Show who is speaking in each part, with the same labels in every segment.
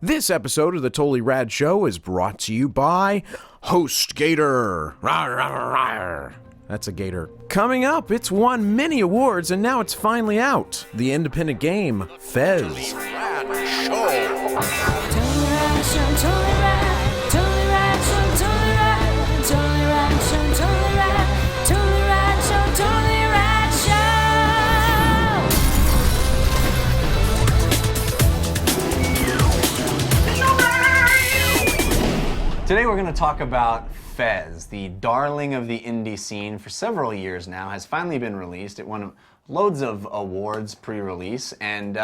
Speaker 1: This episode of the Totally Rad Show is brought to you by HostGator. Rawr, rawr, rawr. That's a gator. Coming up, it's won many awards and now it's finally out. The independent game, FEZ.
Speaker 2: Totally Rad Show.
Speaker 3: Totally Rad Show, Totally Rad, Totally Rad Show, Totally Rad, Totally Rad Show, Totally Rad, Totally Rad Show, Totally Rad
Speaker 4: Show! Today we're going to talk about FEZ, the darling of the indie scene for several years now, has finally been released. It won loads of awards pre-release, and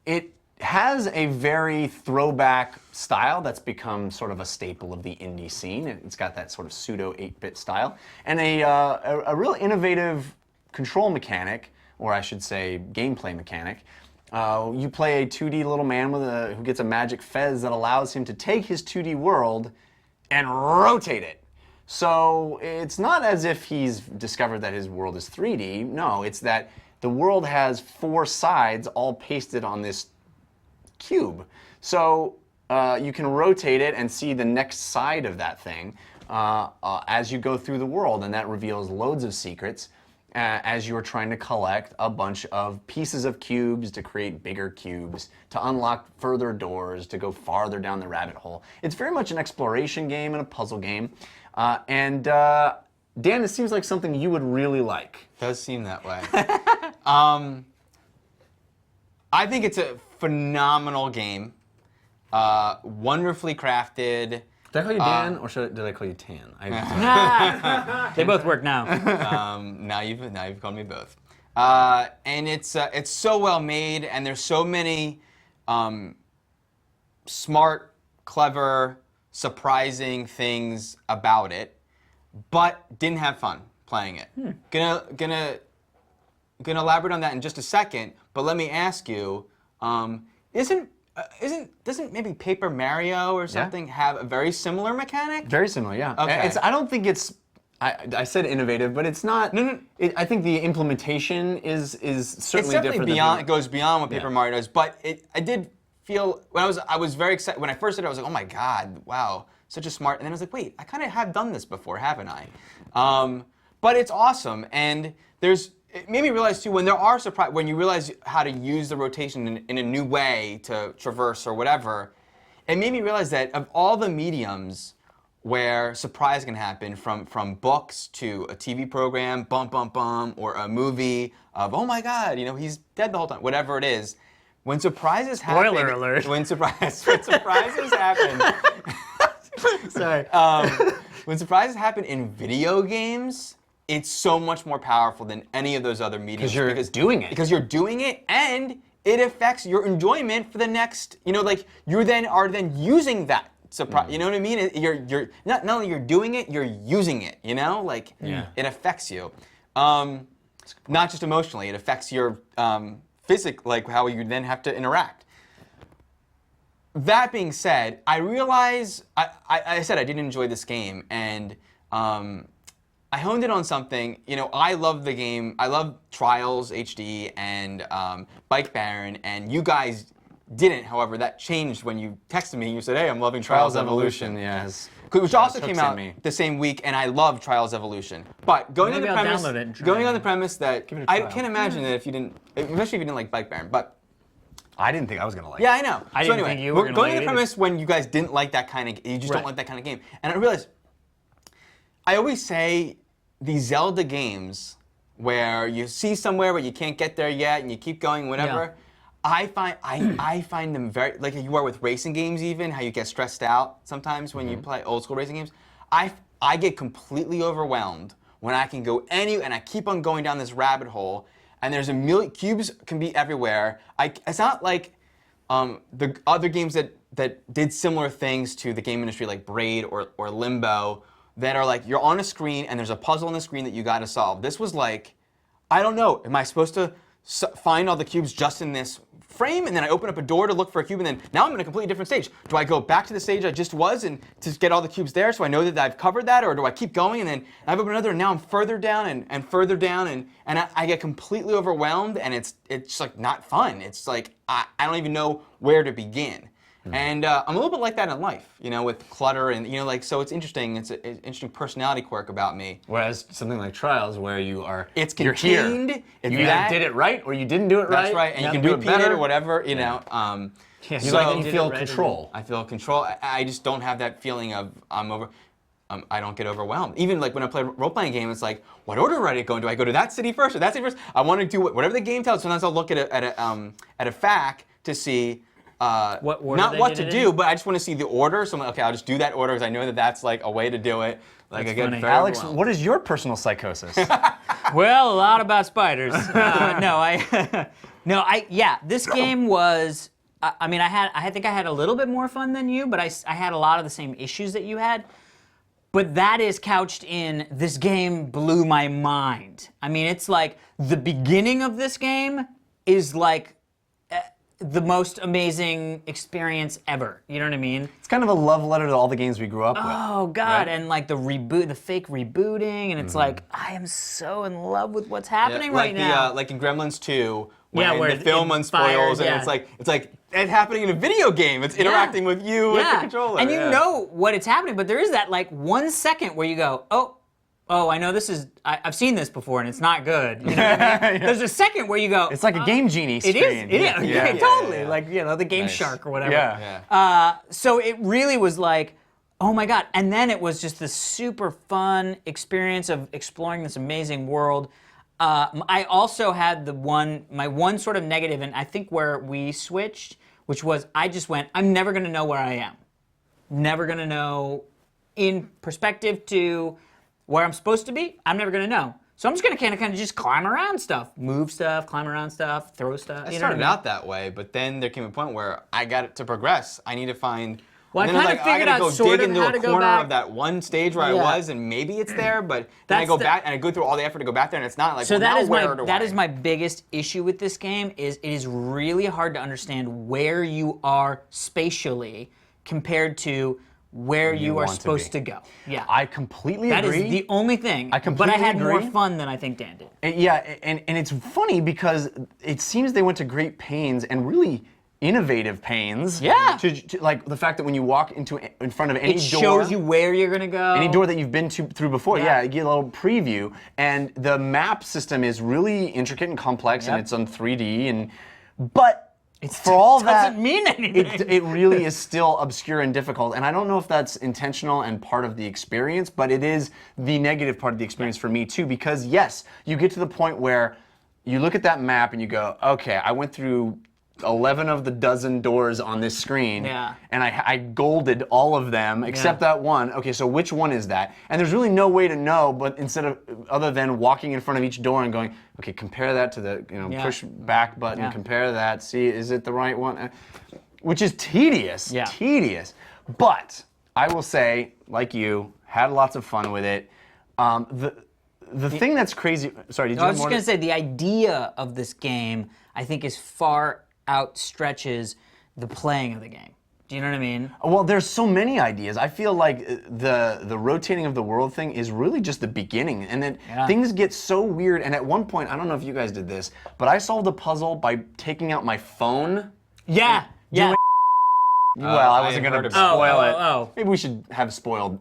Speaker 4: it has a very throwback style that's become sort of a staple of the indie scene. It's got that sort of pseudo 8-bit style, and a real innovative control mechanic, or I should say gameplay mechanic. You play a 2D little man who gets a magic FEZ that allows him to take his 2D world and rotate it. So it's not as if he's discovered that his world is 3D. No, it's that the world has 4 sides all pasted on this cube. So you can rotate it and see the next side of that thing as you go through the world, and that reveals loads of secrets as you're trying to collect a bunch of pieces of cubes to create bigger cubes, to unlock further doors, to go farther down the rabbit hole. It's very much an exploration game and a puzzle game. Dan, it seems like something you would really like.
Speaker 5: Does seem that way. I think it's a phenomenal game. Wonderfully crafted.
Speaker 4: Did I call you Dan, or did I call you Tan?
Speaker 6: They both work now.
Speaker 5: Now you've called me both. And it's so well made, and there's so many smart, clever, surprising things about it, but didn't have fun playing it. Gonna elaborate on that in just a second, but let me ask you, doesn't maybe Paper Mario or something have a very similar mechanic?
Speaker 4: Very similar, yeah.
Speaker 5: Okay.
Speaker 4: I don't think it's, I said innovative, but it's not.
Speaker 5: No.
Speaker 4: I think the implementation is certainly
Speaker 5: It's definitely
Speaker 4: different.
Speaker 5: beyond. It goes beyond what Paper Mario does. But I did feel when I was very excited when I first did it. I was like, oh my god, wow, such a smart. And then I was like, wait, I kind of have done this before, haven't I? But it's awesome, and it made me realize too when you realize how to use the rotation in a new way to traverse or whatever. It made me realize that of all the mediums where surprise can happen, from books to a TV program, bum bum bum, or a movie of oh my god, he's dead the whole time, whatever it is. When surprises happen,
Speaker 6: Spoiler alert.
Speaker 5: When surprises happen, sorry. When surprises happen in video games, it's so much more powerful than any of those other mediums.
Speaker 4: Because you're doing it.
Speaker 5: Because you're doing it, and it affects your enjoyment for the next. Like you are then using that surprise. You know what I mean? You're not only you're doing it, you're using it. It affects you, not just emotionally. It affects your like how you then have to interact. That being said, I realize I said I didn't enjoy this game, and I honed in on something. I love the game. I love Trials HD and Bike Baron, and you guys didn't. However, that changed when you texted me and you said, hey, I'm loving Trials Evolution.
Speaker 4: Yes.
Speaker 5: Which also came out the same week, and I love Trials Evolution. But going
Speaker 6: Maybe
Speaker 5: on
Speaker 6: I'll
Speaker 5: the premise,
Speaker 6: download it and try
Speaker 5: going
Speaker 6: it.
Speaker 5: on the premise that
Speaker 4: Give it a
Speaker 5: I
Speaker 4: try.
Speaker 5: can't imagine that if you didn't, especially if you didn't like Bike Baron, but
Speaker 4: I didn't think I was gonna like it.
Speaker 5: yeah, I know.
Speaker 6: I
Speaker 5: so
Speaker 6: didn't
Speaker 5: anyway,
Speaker 6: think you were
Speaker 5: we're
Speaker 6: gonna
Speaker 5: going
Speaker 6: like
Speaker 5: on the
Speaker 6: it either.
Speaker 5: premise when you guys didn't like that kind of, you just don't
Speaker 6: Right.
Speaker 5: like that kind of game, and I realized I always say these Zelda games where you see somewhere but you can't get there yet, and you keep going, whatever. I find them very, like you are with racing games even, how you get stressed out sometimes when you play old school racing games. I get completely overwhelmed when I can go and I keep on going down this rabbit hole, and there's a million, cubes can be everywhere. It's not like the other games that did similar things to the game industry like Braid or Limbo that are like you're on a screen and there's a puzzle on the screen that you got to solve. This was like, I don't know, am I supposed to find all the cubes just in this frame, and then I open up a door to look for a cube, and then now I'm in a completely different stage. Do I go back to the stage I just was and to get all the cubes there so I know that I've covered that, or do I keep going and then I've opened another and now I'm further down and further down and I get completely overwhelmed and it's just like not fun. It's like I don't even know where to begin. And I'm a little bit like that in life, with clutter and, so it's interesting. It's an interesting personality quirk about me.
Speaker 4: Whereas something like Trials, where you're
Speaker 5: contained.
Speaker 4: here. You either did it right or you didn't do it right.
Speaker 5: That's right, and you can
Speaker 4: do
Speaker 5: repeat it or whatever, you know.
Speaker 4: You
Speaker 5: So-
Speaker 4: feel control.
Speaker 5: I feel control. I just don't have that feeling of I don't get overwhelmed. Even like when I play a role-playing game, it's like, what order do I go in? Do I go to that city first or that city first? I want to do whatever the game tells. Sometimes I'll look at a fact to see.
Speaker 6: What order
Speaker 5: not
Speaker 6: they
Speaker 5: what
Speaker 6: did
Speaker 5: to
Speaker 6: it
Speaker 5: do,
Speaker 6: in?
Speaker 5: but I just want to see the order. So I'm like, okay, I'll just do that order because I know that that's like a way to do it. Like
Speaker 6: That's
Speaker 5: I get
Speaker 6: funny.
Speaker 5: very
Speaker 4: Alex,
Speaker 5: overwhelmed.
Speaker 4: what is your personal psychosis?
Speaker 6: Well, a lot about spiders. This game was. I think I had a little bit more fun than you, but I had a lot of the same issues that you had. But that is couched in this game blew my mind. I mean, it's like the beginning of this game is like the most amazing experience ever. You know what I mean?
Speaker 4: It's kind of a love letter to all the games we grew up with.
Speaker 6: Oh God!
Speaker 4: right?
Speaker 6: And like the reboot, the fake rebooting, and it's like I am so in love with what's happening
Speaker 5: like
Speaker 6: right now.
Speaker 5: like in Gremlins 2, when
Speaker 6: Yeah, where
Speaker 5: the film
Speaker 6: it
Speaker 5: unspoils
Speaker 6: fires,
Speaker 5: and
Speaker 6: yeah.
Speaker 5: it's like it's happening in a video game. It's interacting with you with the controller.
Speaker 6: And you know what it's happening, but there is that like 1 second where you go, oh, I know this is, I've seen this before and it's not good. You know what I mean? There's a second where you go,
Speaker 4: It's like a Game Genie screen.
Speaker 6: it is,
Speaker 5: Yeah.
Speaker 6: totally.
Speaker 5: Yeah.
Speaker 6: Like, the Game
Speaker 5: Nice.
Speaker 6: Shark or whatever.
Speaker 4: Yeah.
Speaker 6: So it really was like, oh my God. And then it was just this super fun experience of exploring this amazing world. I also had my one sort of negative, and I think where we switched, which was I just went, I'm never going to know where I am. Never going to know in perspective to where I'm supposed to be. I'm never going to know. So I'm just going to kind of just climb around stuff, move stuff, climb around stuff, throw stuff.
Speaker 5: I
Speaker 6: you know
Speaker 5: started
Speaker 6: what I mean?
Speaker 5: out that way, but then there came a point where I got to progress. I need to find.
Speaker 6: Well,
Speaker 5: and
Speaker 6: I
Speaker 5: then
Speaker 6: kinda
Speaker 5: was like,
Speaker 6: figured
Speaker 5: I
Speaker 6: out
Speaker 5: gotta go
Speaker 6: sort
Speaker 5: dig
Speaker 6: of
Speaker 5: into
Speaker 6: how
Speaker 5: a
Speaker 6: to go
Speaker 5: corner
Speaker 6: back.
Speaker 5: of that one stage where I
Speaker 6: Yeah.
Speaker 5: was, and maybe it's there, but then I
Speaker 6: That's
Speaker 5: go
Speaker 6: the-
Speaker 5: back and I go through all the effort to go back there, and it's not like.
Speaker 6: So
Speaker 5: well,
Speaker 6: that
Speaker 5: now
Speaker 6: is
Speaker 5: where do
Speaker 6: that
Speaker 5: I?
Speaker 6: is my biggest issue with this game is it is really hard to understand where you are spatially compared to where you are
Speaker 4: want to
Speaker 6: supposed
Speaker 4: be.
Speaker 6: to go. Yeah.
Speaker 4: I completely
Speaker 6: That is
Speaker 4: agree.
Speaker 6: the only thing.
Speaker 4: I
Speaker 6: But I
Speaker 4: completely
Speaker 6: had more
Speaker 4: agree.
Speaker 6: fun than I think Dan did.
Speaker 4: And it's funny because it seems they went to great pains and really innovative pains.
Speaker 6: Yeah.
Speaker 4: To like the fact that when you walk in front of any
Speaker 6: It
Speaker 4: door,
Speaker 6: shows you where you're gonna go.
Speaker 4: any door that you've been through before,
Speaker 6: Yeah.
Speaker 4: you get a little preview. And the map system is really intricate and complex, and
Speaker 6: Yep.
Speaker 4: it's on 3D. But for all that,
Speaker 6: doesn't mean anything.
Speaker 4: it really is still obscure and difficult. And I don't know if that's intentional and part of the experience, but it is the negative part of the experience for me too. Because yes, you get to the point where you look at that map and you go, okay, I went through 11 of the dozen doors on this screen,
Speaker 6: Yeah.
Speaker 4: and I golded all of them except that one. Okay, so which one is that? And there's really no way to know, but other than walking in front of each door and going, okay, compare that to the
Speaker 6: Yeah.
Speaker 4: push back button,
Speaker 6: Yeah.
Speaker 4: compare that, see, is it the right one? Which is tedious,
Speaker 6: Yeah.
Speaker 4: tedious. But I will say, like you, had lots of fun with it. The thing that's crazy. Sorry, did you
Speaker 6: I
Speaker 4: have
Speaker 6: was just
Speaker 4: more
Speaker 6: gonna say the idea of this game, I think, is far outstretches the playing of the game. Do you know what I mean?
Speaker 4: Well, there's so many ideas. I feel like the rotating of the world thing is really just the beginning, and then
Speaker 6: Yeah.
Speaker 4: things get so weird. And at one point, I don't know if you guys did this, but I solved a puzzle by taking out my phone.
Speaker 6: Yeah. Yeah.
Speaker 4: Well, I
Speaker 5: I
Speaker 4: wasn't
Speaker 5: have
Speaker 4: going
Speaker 5: heard
Speaker 4: to
Speaker 5: of it.
Speaker 4: spoil
Speaker 6: Oh,
Speaker 4: it.
Speaker 6: oh, oh.
Speaker 4: Maybe we should have spoiler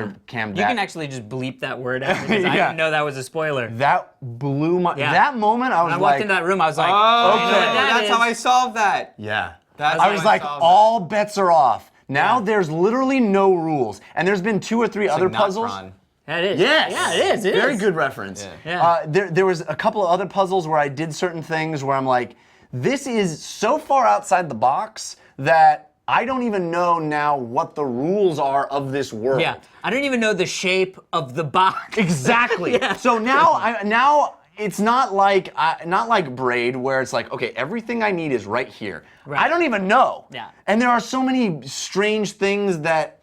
Speaker 6: Yeah.
Speaker 4: cam
Speaker 6: You
Speaker 4: that.
Speaker 6: can actually just bleep that word out because I
Speaker 4: Yeah.
Speaker 6: didn't know that was a spoiler.
Speaker 4: That blew my.
Speaker 6: Yeah.
Speaker 4: That moment, I was
Speaker 6: When I
Speaker 4: like,
Speaker 6: walked into that room, I was like,
Speaker 5: Oh,
Speaker 6: you know what that
Speaker 5: that's
Speaker 6: is?
Speaker 5: how I solved that.
Speaker 4: yeah.
Speaker 5: That's
Speaker 4: I
Speaker 5: how
Speaker 4: was like,
Speaker 5: solved that.
Speaker 4: all bets are off. Now there's literally no rules, and there's been 2 or 3 other
Speaker 5: Like
Speaker 4: puzzles.
Speaker 5: Notron.
Speaker 6: That is.
Speaker 4: Yes.
Speaker 6: Yeah, it is. It
Speaker 4: Very
Speaker 6: is.
Speaker 4: good reference.
Speaker 6: Yeah.
Speaker 4: There was a couple of other puzzles where I did certain things where I'm like, this is so far outside the box that I don't even know now what the rules are of this world.
Speaker 6: Yeah. I don't even know the shape of the box.
Speaker 4: Exactly. So now it's not like Braid where it's like, okay, everything I need is right here.
Speaker 6: Right.
Speaker 4: I don't even know.
Speaker 6: Yeah.
Speaker 4: And there are so many strange things that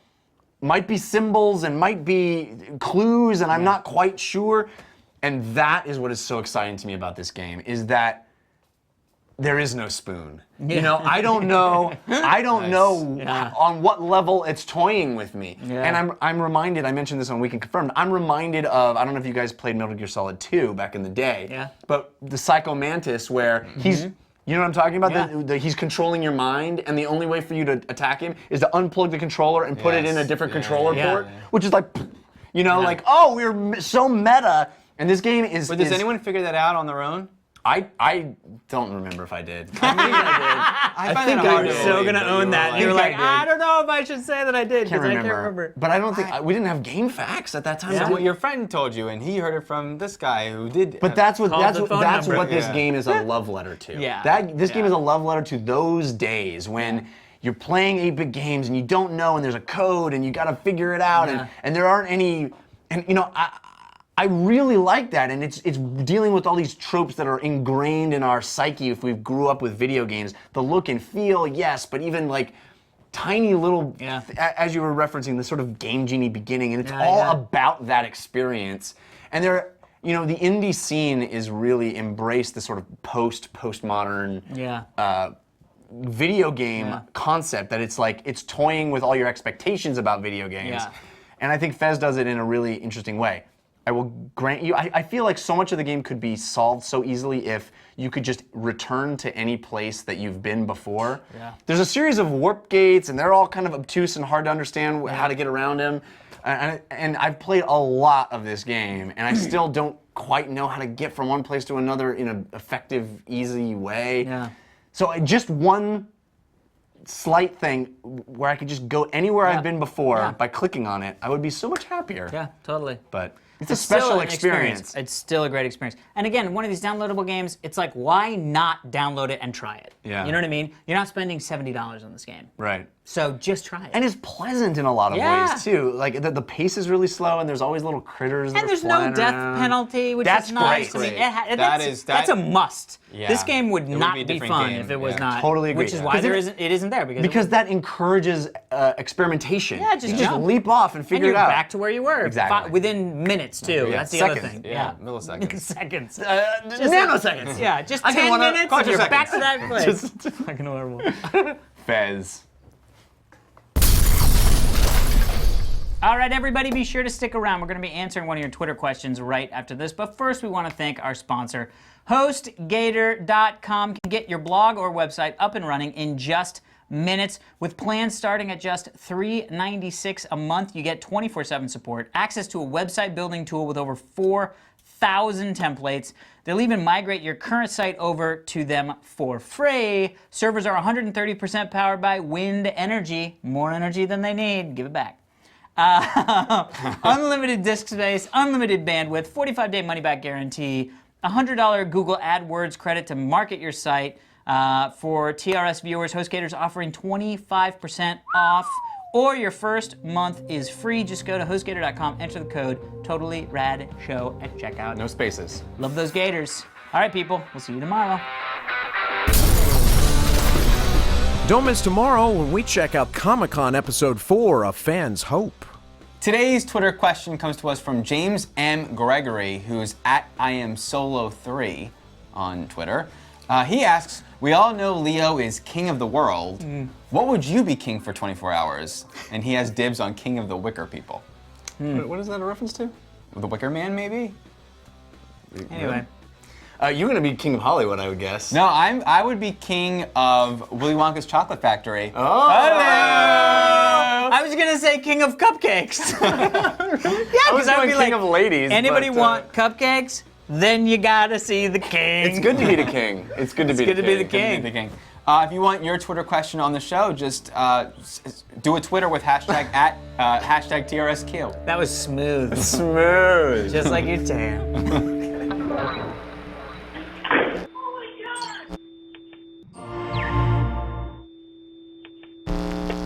Speaker 4: might be symbols and might be clues, and I'm not quite sure. And that is what is so exciting to me about this game, is that there is no spoon. You know, I don't know. I don't know on what level it's toying with me.
Speaker 6: Yeah.
Speaker 4: And I'm reminded. I mentioned this on Weekend Confirmed. I'm reminded of. I don't know if you guys played Metal Gear Solid 2 back in the day.
Speaker 6: Yeah.
Speaker 4: But the Psycho Mantis, where he's. You know what I'm talking about?
Speaker 6: Yeah.
Speaker 4: He's controlling your mind, and the only way for you to attack him is to unplug the controller and put it in a different controller port, which is like, you know, like, oh, we're so meta. And this game is.
Speaker 5: But does anyone figure that out on their own?
Speaker 4: I don't remember if I did.
Speaker 5: I mean, I find
Speaker 6: think
Speaker 5: that hard
Speaker 6: you're
Speaker 5: to
Speaker 6: so
Speaker 5: believe
Speaker 6: gonna
Speaker 5: that you
Speaker 6: own
Speaker 5: were
Speaker 6: that.
Speaker 5: like-
Speaker 6: You're like,
Speaker 4: I did.
Speaker 6: I don't know if I should say that I did because I can't
Speaker 4: remember.
Speaker 6: remember.
Speaker 4: But I don't think we didn't have game facts at that time.
Speaker 5: That's what your friend told you, and he heard it from this guy who did.
Speaker 4: But that's what
Speaker 6: Called the phone
Speaker 4: that's
Speaker 6: number.
Speaker 4: what this
Speaker 5: Yeah.
Speaker 4: game is a love letter to.
Speaker 6: Yeah.
Speaker 4: This game is a love letter to those days when you're playing 8-bit games and you don't know, and there's a code and you got to figure it out, and there aren't any, and you know I really like that, and it's dealing with all these tropes that are ingrained in our psyche if we grew up with video games. The look and feel, yes, but even like tiny little, as you were referencing, the sort of Game Genie beginning, and it's all about that experience. And you know, the indie scene is really embraced the sort of postmodern video game concept that it's like it's toying with all your expectations about video games.
Speaker 6: Yeah.
Speaker 4: And I think FEZ does it in a really interesting way. I will grant you, I feel like so much of the game could be solved so easily if you could just return to any place that you've been before.
Speaker 6: Yeah.
Speaker 4: There's a series of warp gates, and they're all kind of obtuse and hard to understand how to get around them. And I've played a lot of this game, and I still don't quite know how to get from one place to another in an effective, easy way.
Speaker 6: Yeah.
Speaker 4: So just one slight thing where I could just go anywhere I've been before by clicking on it, I would be so much happier.
Speaker 6: Yeah, totally.
Speaker 4: But it's a special
Speaker 6: still an
Speaker 4: experience.
Speaker 6: It's still a great experience. And again, one of these downloadable games, it's like, why not download it and try it?
Speaker 4: Yeah.
Speaker 6: You know what I mean? You're not spending $70 on this game.
Speaker 4: Right.
Speaker 6: So just try it.
Speaker 4: And it's pleasant in a lot of
Speaker 6: Yeah.
Speaker 4: ways too. Like the pace is really slow, and there's always little critters. That
Speaker 6: And
Speaker 4: are
Speaker 6: there's no
Speaker 4: flying
Speaker 6: death
Speaker 4: around.
Speaker 6: penalty, which
Speaker 4: That's
Speaker 6: is nice.
Speaker 4: great.
Speaker 6: I mean, that's a must.
Speaker 5: Yeah.
Speaker 6: This game would
Speaker 5: It would
Speaker 6: not
Speaker 5: be a
Speaker 6: be
Speaker 5: different
Speaker 6: fun
Speaker 5: game,
Speaker 6: if it was
Speaker 5: yeah.
Speaker 6: not.
Speaker 4: Totally agree.
Speaker 6: Which is
Speaker 4: Yeah.
Speaker 6: why
Speaker 4: 'Cause
Speaker 6: it isn't there
Speaker 4: Because that encourages experimentation.
Speaker 6: Yeah, just
Speaker 4: you
Speaker 6: jump.
Speaker 4: leap off and
Speaker 6: and
Speaker 4: figure
Speaker 6: you're
Speaker 4: it out.
Speaker 6: back to where you were
Speaker 4: Exactly.
Speaker 6: within minutes too.
Speaker 4: Yeah.
Speaker 6: That's the other
Speaker 4: Seconds.
Speaker 6: thing.
Speaker 5: Yeah, milliseconds.
Speaker 6: Seconds.
Speaker 4: Nanoseconds.
Speaker 6: Yeah, just
Speaker 4: I can
Speaker 6: 10
Speaker 4: wanna-
Speaker 6: minutes and you're
Speaker 5: quadriseconds.
Speaker 6: back to that place.
Speaker 4: Just
Speaker 6: Fucking horrible.
Speaker 4: FEZ.
Speaker 6: All right, everybody, be sure to stick around. We're going to be answering one of your Twitter questions right after this. But first, we want to thank our sponsor, HostGator.com. Can get your blog or website up and running in just minutes. With plans starting at just $3.96 a month, you get 24/7 support, access to a website building tool with over 4,000 templates. They'll even migrate your current site over to them for free. Servers are 130% powered by wind energy. More energy than they need. Give it back. Unlimited disk space, unlimited bandwidth, 45-day money-back guarantee, $100 Google AdWords credit to market your site. For TRS viewers, HostGator's offering 25% off, or your first month is free. Just go to HostGator.com, enter the code Totally Rad Show at checkout.
Speaker 4: No spaces.
Speaker 6: Love those Gators. All right, people, we'll see you tomorrow.
Speaker 1: Don't miss tomorrow when we check out Comic-Con Episode 4 of Fans Hope.
Speaker 5: Today's Twitter question comes to us from James M. Gregory, who's at IamSolo3 on Twitter. He asks, we all know Leo is king of the world. What would you be king for 24 hours? And he has dibs on king of the Wicker people.
Speaker 4: What is that a reference to?
Speaker 5: The Wicker Man, maybe?
Speaker 6: Anyway.
Speaker 4: You're gonna be king of Hollywood, I would guess.
Speaker 5: No, I would be king of Willy Wonka's Chocolate Factory.
Speaker 4: Oh.
Speaker 6: I was gonna say king of cupcakes.
Speaker 4: I was going king of ladies.
Speaker 6: Anybody
Speaker 4: but,
Speaker 6: want cupcakes? Then you gotta see the king.
Speaker 4: It's good to be the king. It's good to be
Speaker 6: good
Speaker 4: the
Speaker 6: to be
Speaker 4: king.
Speaker 6: the king.
Speaker 5: The king. If you want your Twitter question on the show, just do a Twitter with hashtag hashtag TRSQ.
Speaker 6: That was smooth.
Speaker 4: Smooth.
Speaker 6: Just like your tan.